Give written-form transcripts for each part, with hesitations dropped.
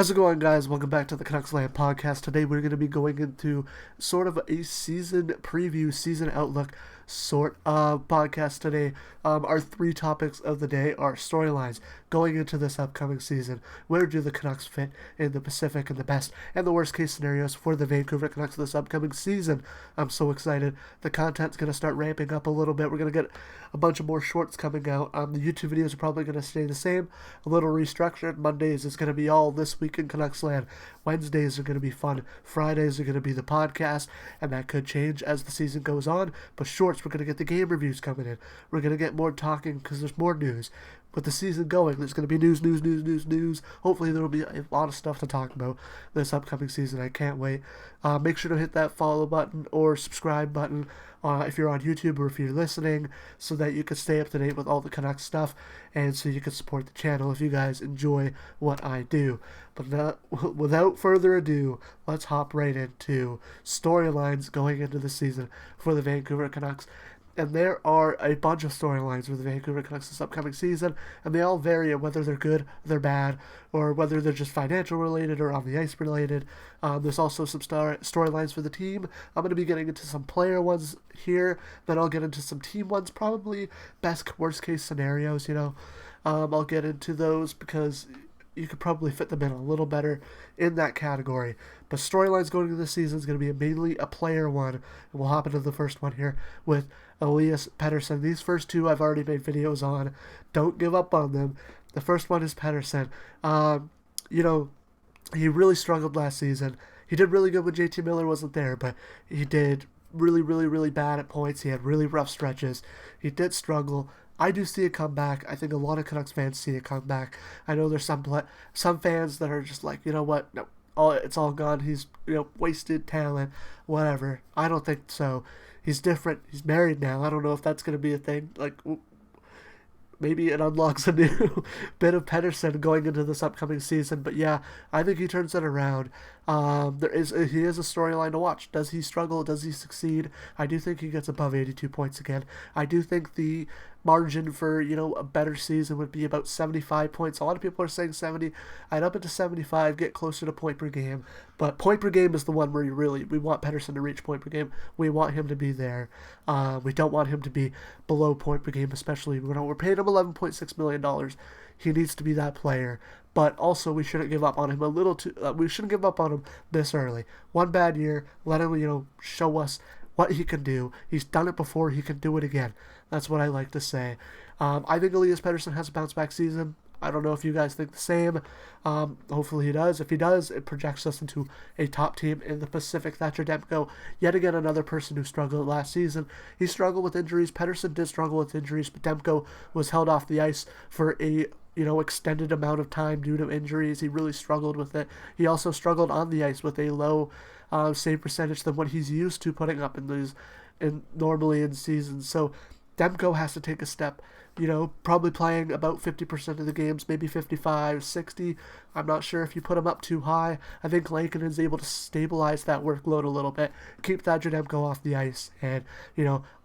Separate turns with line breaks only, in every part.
How's it going, guys? Welcome back to the CanucksLand Podcast. Today we're going to be going into sort of a season preview, season outlook sort of podcast today. Our three topics of the day are storylines going into this upcoming season. Where do the Canucks fit in the Pacific, and the best and the worst case scenarios for the Vancouver Canucks this upcoming season? I'm so excited. The content's going to start ramping up a little bit. We're going to get a bunch of more shorts coming out. The YouTube videos are probably going to stay the same, a little restructured. Mondays is going to be all This Week in CanucksLand. Wednesdays are going to be fun. Fridays are going to be the podcast, and that could change as the season goes on. But shorts, we're going to get the game reviews coming in. We're going to get more talking because there's more news. With the season going, there's going to be news. Hopefully there will be a lot of stuff to talk about this upcoming season. I can't wait. Make sure to hit that follow button or subscribe button if you're on YouTube or if you're listening, so that you can stay up to date with all the Canucks stuff and so you can support the channel if you guys enjoy what I do. But without further ado, let's hop right into storylines going into the season for the Vancouver Canucks. And there are a bunch of storylines with the Vancouver Canucks this upcoming season, and they all vary on whether they're good, they're bad, or whether they're just financial related or on the ice related. There's also some storylines for the team. I'm going to be getting into some player ones here, then I'll get into some team ones, probably best, worst case scenarios, I'll get into those because you could probably fit them in a little better in that category. But storylines going into this season is going to be mainly a player one. And we'll hop into the first one here with Elias Pettersson. These first two I've already made videos on. Don't give up on them. The first one is Pettersson. He really struggled last season. He did really good when JT Miller wasn't there, but he did really bad at points. He had really rough stretches. He did struggle. I do see a comeback. I think a lot of Canucks fans see a comeback. I know there's some fans that are just like, you know what, no, it's all gone. He's wasted talent, whatever. I don't think so. He's different. He's married now. I don't know if that's going to be a thing. Like, maybe it unlocks a new bit of Pettersson going into this upcoming season. But yeah, I think he turns it around. He is a storyline to watch. Does he struggle? Does he succeed? I do think he gets above 82 points again. I do think the margin for a better season would be about 75 points. A lot of people are saying 70. I'd up it to 75, get closer to point per game. But point per game is the one where we want Pettersson to reach point per game. We want him to be there. We don't want him to be below point per game, especially we're paying him $11.6 million. He needs to be that player. But also, we shouldn't give up on him we shouldn't give up on him this early. One bad year, let him, show us what he can do. He's done it before. He can do it again. That's what I like to say. I think Elias Pettersson has a bounce-back season. I don't know if you guys think the same. Hopefully he does. If he does, it projects us into a top team in the Pacific. Thatcher Demko, yet again another person who struggled last season. He struggled with injuries. Pettersson did struggle with injuries, but Demko was held off the ice for a extended amount of time due to injuries. He really struggled with it. He also struggled on the ice with a low save percentage than what he's used to putting up normally in seasons. So Demko has to take a step, probably playing about 50% of the games, maybe 55, 60. I'm not sure if you put him up too high. I think Lankinen is able to stabilize that workload a little bit, keep Thatcher Demko off the ice, and,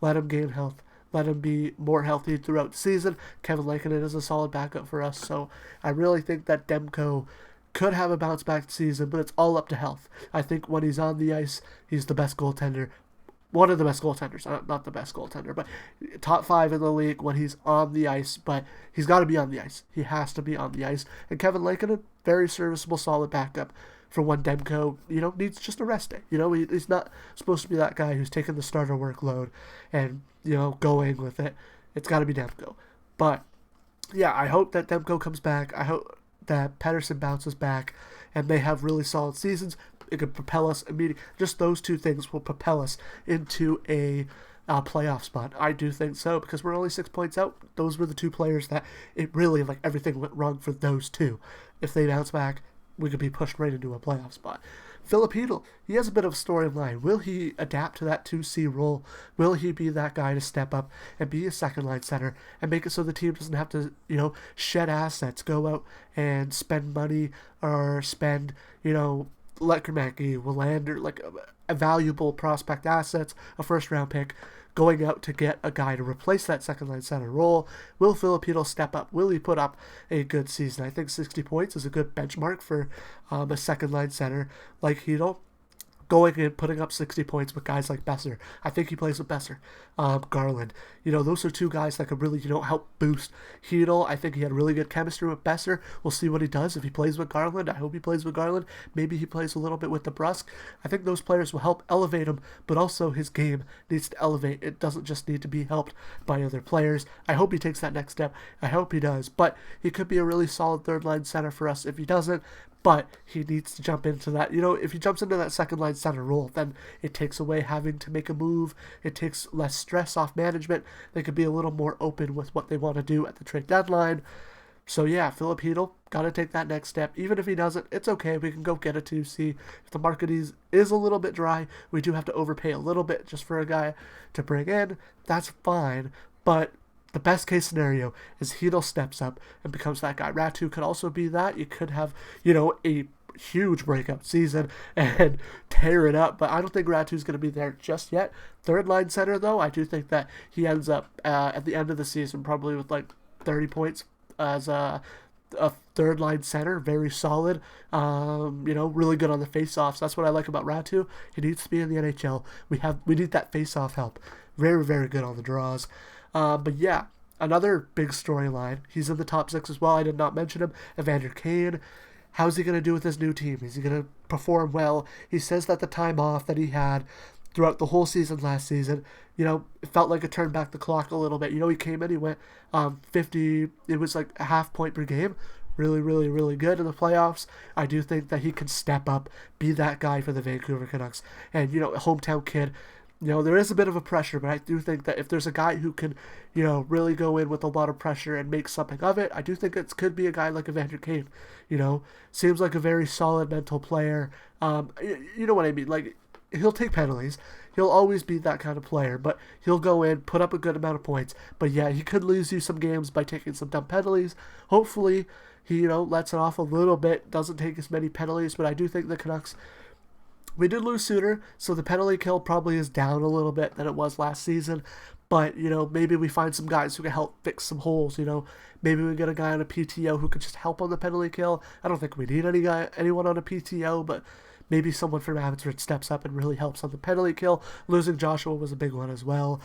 let him gain health. Let him be more healthy throughout the season. Kevin Lankinen is a solid backup for us, so I really think that Demko could have a bounce-back season, but it's all up to health. I think when he's on the ice, he's the best goaltender. One of the best goaltenders, not the best goaltender, but top 5 in the league when he's on the ice. But he's got to be on the ice. He has to be on the ice. And Kevin Lankinen, very serviceable, solid backup for when Demko, needs just a rest day. He's not supposed to be that guy who's taking the starter workload and, going with it. It's got to be Demko. But, yeah, I hope that Demko comes back. I hope that Pettersson bounces back and they have really solid seasons. It could propel us immediately. Just those two things will propel us into a playoff spot. I do think so, because we're only 6 points out. Those were the two players that it really, everything went wrong for those two. If they bounce back, we could be pushed right into a playoff spot. Filipino, he has a bit of a storyline. Will he adapt to that 2C role? Will he be that guy to step up and be a second-line center and make it so the team doesn't have to, shed assets, go out and spend money or spend, Lettermanky, Willander, a valuable prospect assets, a first-round pick, going out to get a guy to replace that second line center role. Will Filipino step up? Will he put up a good season? I think 60 points is a good benchmark for a second line center like Hito. Going and putting up 60 points with guys like Besser. I think he plays with Besser. Garland. Those are two guys that could really, help boost Hito. I think he had really good chemistry with Besser. We'll see what he does if he plays with Garland. I hope he plays with Garland. Maybe he plays a little bit with DeBrusk. I think those players will help elevate him, but also his game needs to elevate. It doesn't just need to be helped by other players. I hope he takes that next step. I hope he does. But he could be a really solid third-line center for us if he doesn't. But he needs to jump into that. If he jumps into that second line center role, then it takes away having to make a move. It takes less stress off management. They could be a little more open with what they want to do at the trade deadline. So yeah, Filipino got to take that next step. Even if he doesn't, it's okay. We can go get a 2C. If the market is a little bit dry, we do have to overpay a little bit just for a guy to bring in. That's fine. But the best case scenario is Hito steps up and becomes that guy. Ratu could also be that. You could have, a huge breakout season and tear it up, but I don't think Ratu's going to be there just yet. Third line center, though, I do think that he ends up at the end of the season probably with like 30 points as a third line center, very solid, really good on the face-offs. That's what I like about Ratu. He needs to be in the NHL. We need that face-off help. Very, very good on the draws. But yeah, another big storyline. He's in the top 6 as well. I did not mention him. Evander Kane. How's he going to do with his new team? Is he going to perform well? He says that the time off that he had throughout the whole season last season, it felt like it turned back the clock a little bit. He came in, he went 50, it was like a half point per game. Really, really, really good in the playoffs. I do think that he can step up, be that guy for the Vancouver Canucks. And, hometown kid. There is a bit of a pressure, but I do think that if there's a guy who can, really go in with a lot of pressure and make something of it, I do think it could be a guy like Evander Kane. Seems like a very solid mental player. You know what I mean? Like, he'll take penalties. He'll always be that kind of player, but he'll go in, put up a good amount of points. But yeah, he could lose you some games by taking some dumb penalties. Hopefully, he, lets it off a little bit, doesn't take as many penalties, but I do think the Canucks, we did lose Suter, so the penalty kill probably is down a little bit than it was last season. But, maybe we find some guys who can help fix some holes, Maybe we get a guy on a PTO who could just help on the penalty kill. I don't think we need anyone on a PTO, but maybe someone from Abbotsford steps up and really helps on the penalty kill. Losing Joshua was a big one as well.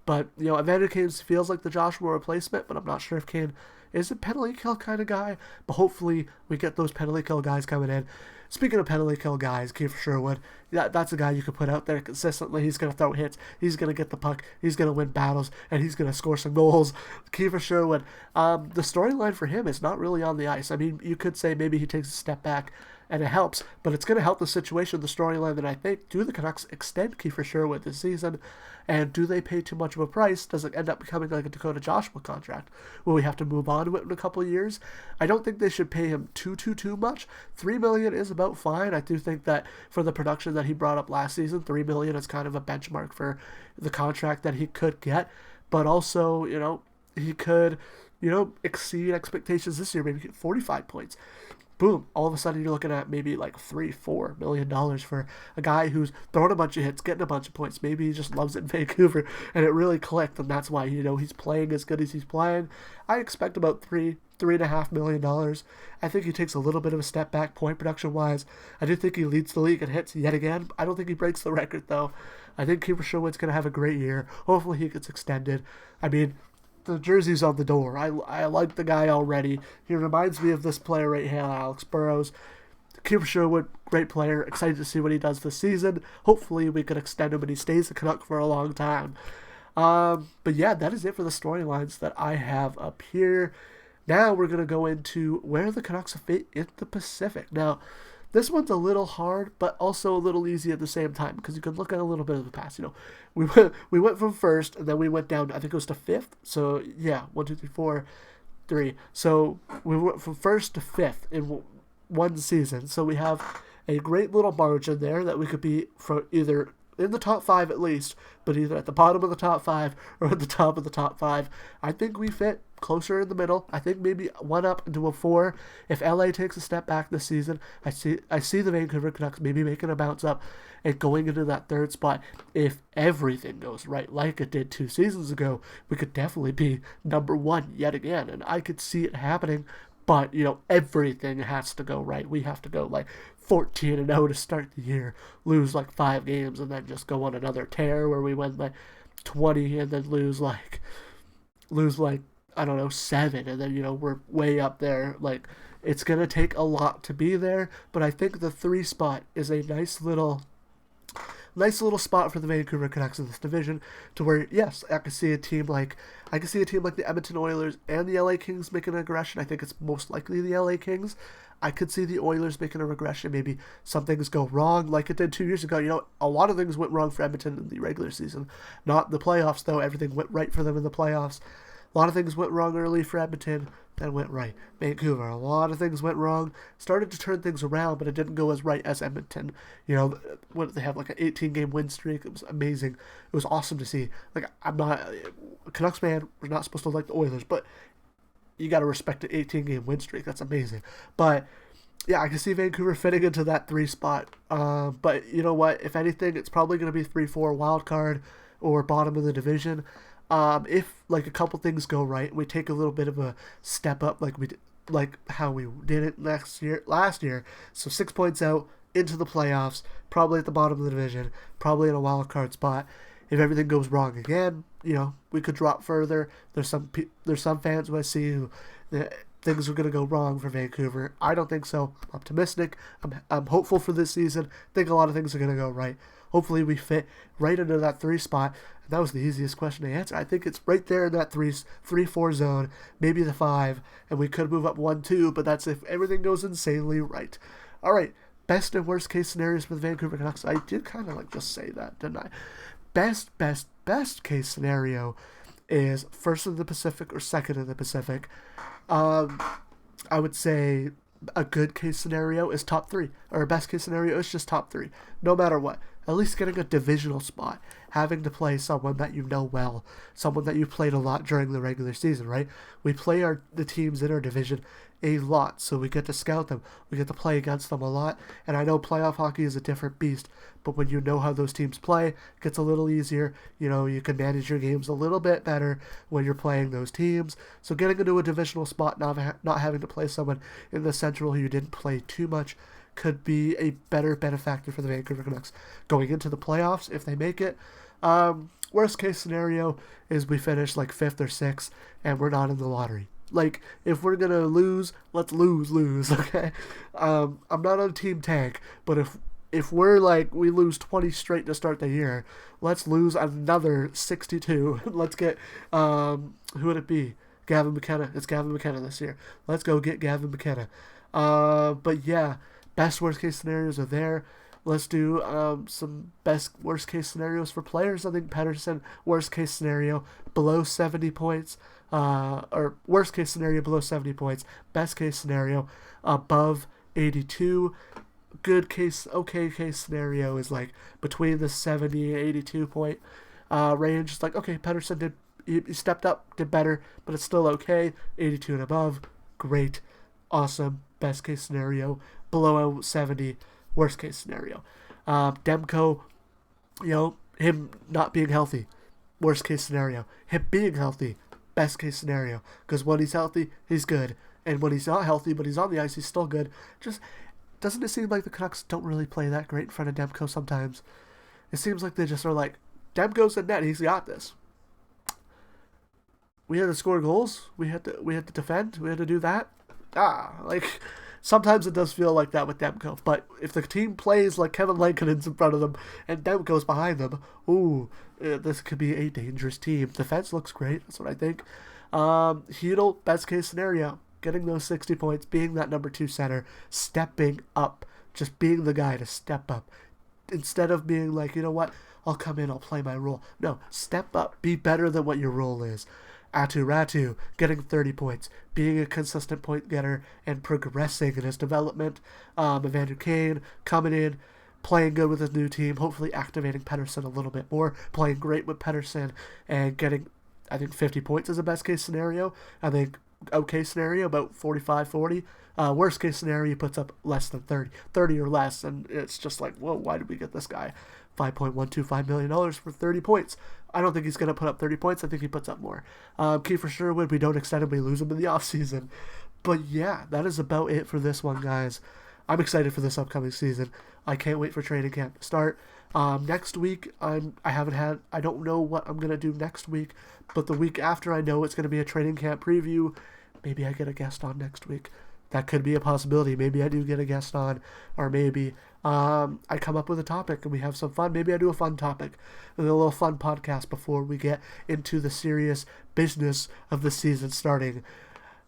But Evander Kane feels like the Joshua replacement, but I'm not sure if Kane is a penalty kill kind of guy. But hopefully we get those penalty kill guys coming in. Speaking of penalty kill guys, Kiefer Sherwood, that's a guy you could put out there consistently. He's going to throw hits. He's going to get the puck. He's going to win battles. And he's going to score some goals. Kiefer Sherwood, the storyline for him is not really on the ice. I mean, you could say maybe he takes a step back and it helps, but it's going to help the situation, the storyline that I think, do the Canucks extend Kiefer Sherwood this season, and do they pay too much of a price? Does it end up becoming like a Dakota Joshua contract? Will we have to move on to it in a couple of years? I don't think they should pay him too much. $3 million is about fine. I do think that for the production that he brought up last season, $3 million is kind of a benchmark for the contract that he could get, but also, he could, exceed expectations this year, maybe get 45 points. Boom, all of a sudden you're looking at maybe like $3-4 million for a guy who's throwing a bunch of hits, getting a bunch of points. Maybe he just loves it in Vancouver and it really clicked, and that's why, he's playing as good as he's playing. I expect about $3.5 million. I think he takes a little bit of a step back point production wise. I do think he leads the league in hits yet again. I don't think he breaks the record though. I think Kiefer Sherwood's going to have a great year. Hopefully he gets extended. I mean, the jersey's on the door. I like the guy already. He reminds me of this player right here, Alex Burrows. Kiefer Sherwood, great player. Excited to see what he does this season. Hopefully we can extend him and he stays a Canuck for a long time. But yeah, that is it for the storylines that I have up here. Now we're going to go into where the Canucks fit in the Pacific. Now, this one's a little hard, but also a little easy at the same time, because you can look at a little bit of the past. We went from first, and then we went down, I think it was to fifth. So, yeah, 1, 2, 3, 4, 3. So, we went from first to fifth in one season. So, we have a great little margin there that we could be for either in the top 5 at least, but either at the bottom of the top 5 or at the top of the top 5. I think we fit closer in the middle. I think maybe one up into a 4. If LA takes a step back this season, I see the Vancouver Canucks maybe making a bounce up and going into that 3rd spot. If everything goes right, like it did 2 seasons ago, we could definitely be number 1 yet again, and I could see it happening. But, everything has to go right. We have to go 14-0 to start the year, lose 5 games, and then just go on another tear where we win 20 and then lose I don't know, 7, and then we're way up there. It's gonna take a lot to be there, but I think the 3 spot is a nice little spot for the Vancouver Canucks in this division, to where, yes, I can see a team like the Edmonton Oilers and the LA Kings making an regression. I think it's most likely the LA Kings. I could see the Oilers making a regression. Maybe some things go wrong like it did 2 years ago. A lot of things went wrong for Edmonton in the regular season. Not the playoffs, though. Everything went right for them in the playoffs. A lot of things went wrong early for Edmonton, then went right. Vancouver, a lot of things went wrong. Started to turn things around, but it didn't go as right as Edmonton. What did they have, an 18-game win streak? It was amazing. It was awesome to see. I'm not a Canucks fan. We're not supposed to like the Oilers, but you got to respect an 18-game win streak. That's amazing. But yeah, I can see Vancouver fitting into that 3 spot. But you know what? If anything, it's probably going to be 3-4 wild card or bottom of the division. If a couple things go right, we take a little bit of a step up, like how we did it last year. So 6 points out into the playoffs, probably at the bottom of the division, probably in a wild card spot. If everything goes wrong again, we could drop further. There's some fans who I see who things are going to go wrong for Vancouver. I don't think so. I'm optimistic. I'm hopeful for this season. I think a lot of things are going to go right. Hopefully we fit right into that 3 spot. And that was the easiest question to answer. I think it's right there in that 3-4 zone, maybe the 5, and we could move up 1-2, but that's if everything goes insanely right. All right, best and worst case scenarios for the Vancouver Canucks. I did kind of just say that, didn't I? Best case scenario is first in the Pacific or second in the Pacific. I would say a good case scenario is top 3, or a best case scenario is just top 3, no matter what. At least getting a divisional spot, having to play someone that you know well, someone that you played a lot during the regular season, right? We play the teams in our division a lot, so we get to scout them. We get to play against them a lot, and I know playoff hockey is a different beast, but when you know how those teams play, it gets a little easier. You can manage your games a little bit better when you're playing those teams. So getting into a divisional spot, not having to play someone in the Central who you didn't play too much, could be a better benefactor for the Vancouver Canucks going into the playoffs if they make it. Worst case scenario is we finish 5th or 6th and we're not in the lottery. If we're gonna lose, let's lose, okay? I'm not on team tank, but if we're we lose 20 straight to start the year, let's lose another 62. Let's get who would it be? Gavin McKenna. It's Gavin McKenna this year. Let's go get Gavin McKenna. But yeah, best worst case scenarios are there. Let's do some best worst case scenarios for players. I think Pettersson, worst case scenario, below 70 points. Or worst case scenario, below 70 points. Best case scenario, above 82. Good case, okay case scenario is between the 70 and 82 point range. It's okay, Pettersson he stepped up, did better, but it's still okay. 82 and above, great, awesome. Best case scenario, below 70. Worst case scenario, Demko, him not being healthy. Worst case scenario, him being healthy. Best case scenario, because when he's healthy, he's good, and when he's not healthy but he's on the ice, he's still good. Just doesn't it seem like the Canucks don't really play that great in front of Demko sometimes? It seems like they just are Demko's in net, he's got this. We had to score goals. We had to defend. We had to do that. Sometimes it does feel like that with Demko, but if the team plays like Kevin Lankinen's in front of them and Demko's behind them, this could be a dangerous team. Defense looks great, that's what I think. Hedl, best case scenario, getting those 60 points, being that number 2 center, stepping up, just being the guy to step up. Instead of being you know what, I'll come in, I'll play my role. No, step up, be better than what your role is. Ratu, getting 30 points, being a consistent point getter and progressing in his development. Evander Kane coming in, playing good with his new team, hopefully activating Pettersson a little bit more, playing great with Pettersson, and getting I think 50 points is a best case scenario. I think okay scenario, about 45, 40. Worst case scenario, he puts up less than 30 or less, and it's just like, whoa, why did we get this guy? $5.125 million for 30 points. I don't think he's going to put up 30 points. I think he puts up more. Kiefer Sherwood, we don't extend him, we lose him in the offseason. But yeah, that is about it for this one, guys. I'm excited for this upcoming season. I can't wait for training camp to start. Next week, I don't know what I'm going to do next week, but the week after I know it's going to be a training camp preview. Maybe I get a guest on next week. That could be a possibility. Maybe I do get a guest on, or maybe I come up with a topic and we have some fun. Maybe I do a fun topic, a little fun podcast before we get into the serious business of the season starting.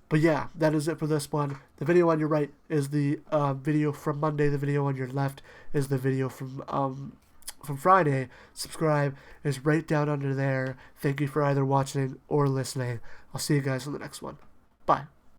But yeah, that is it for this one. The video on your right is the video from Monday. The video on your left is the video from Friday. Subscribe is right down under there. Thank you for either watching or listening. I'll see you guys on the next one. Bye.